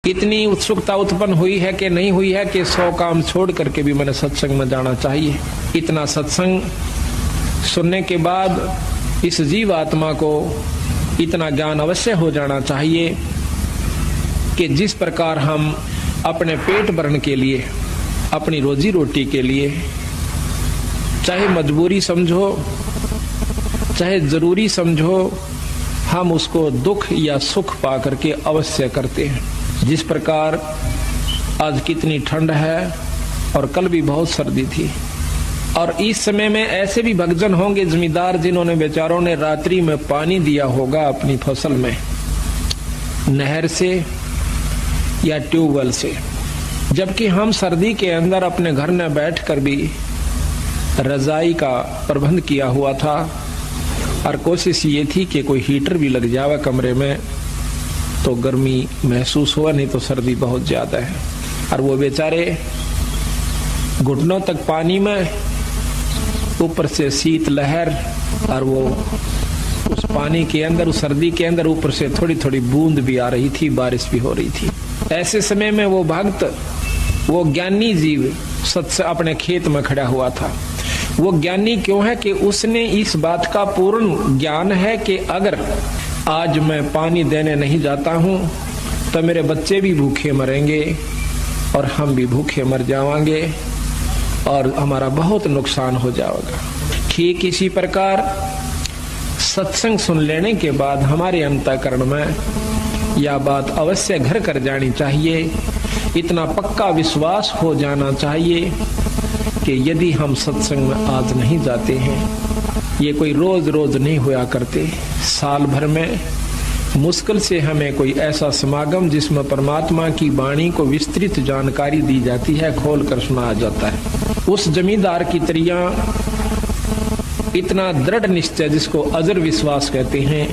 इतनी उत्सुकता उत्पन्न हुई है कि नहीं हुई है कि 100 काम छोड़ करके भी मैंने सत्संग में जाना चाहिए। इतना सत्संग सुनने के बाद इस जीव आत्मा को इतना ज्ञान अवश्य हो जाना चाहिए कि जिस प्रकार हम अपने पेट भरण के लिए, अपनी रोजी रोटी के लिए, चाहे मजबूरी समझो चाहे जरूरी समझो, हम उसको दुख या सुख पा करके अवश्य करते हैं। जिस प्रकार आज कितनी ठंड है और कल भी बहुत सर्दी थी, और इस समय में ऐसे भी भक्तजन होंगे जमींदार जिन्होंने बेचारों ने रात्रि में पानी दिया होगा अपनी फसल में, नहर से या ट्यूबवेल से, जबकि हम सर्दी के अंदर अपने घर में बैठकर भी रजाई का प्रबंध किया हुआ था और कोशिश ये थी कि कोई हीटर भी लग जावे कमरे में तो गर्मी महसूस हुआ, नहीं तो सर्दी बहुत ज्यादा है। और वो बेचारे घुटनों तक पानी में, ऊपर से शीत लहर, और वो उस पानी के अंदर, उस सर्दी के अंदर ऊपर से थोड़ी थोड़ी बूंद भी आ रही थी, बारिश भी हो रही थी। ऐसे समय में वो भक्त, वो ज्ञानी जीव सत्य अपने खेत में खड़ा हुआ था। वो ज्ञानी क्यों है कि उसने इस बात का पूर्ण ज्ञान है कि अगर आज मैं पानी देने नहीं जाता हूं तो मेरे बच्चे भी भूखे मरेंगे और हम भी भूखे मर जाएंगे और हमारा बहुत नुकसान हो जाएगा। ठीक इसी प्रकार सत्संग सुन लेने के बाद हमारे अंतःकरण में यह बात अवश्य घर कर जानी चाहिए, इतना पक्का विश्वास हो जाना चाहिए कि यदि हम सत्संग में आज नहीं जाते हैं, ये कोई रोज रोज नहीं हुआ करते, साल भर में मुश्किल से हमें कोई ऐसा समागम जिसमें परमात्मा की वाणी को विस्तृत जानकारी दी जाती है, खोल कर सुनाया जाता है। उस जमींदार की तरह इतना दृढ़ निश्चय जिसको अजर विश्वास कहते हैं,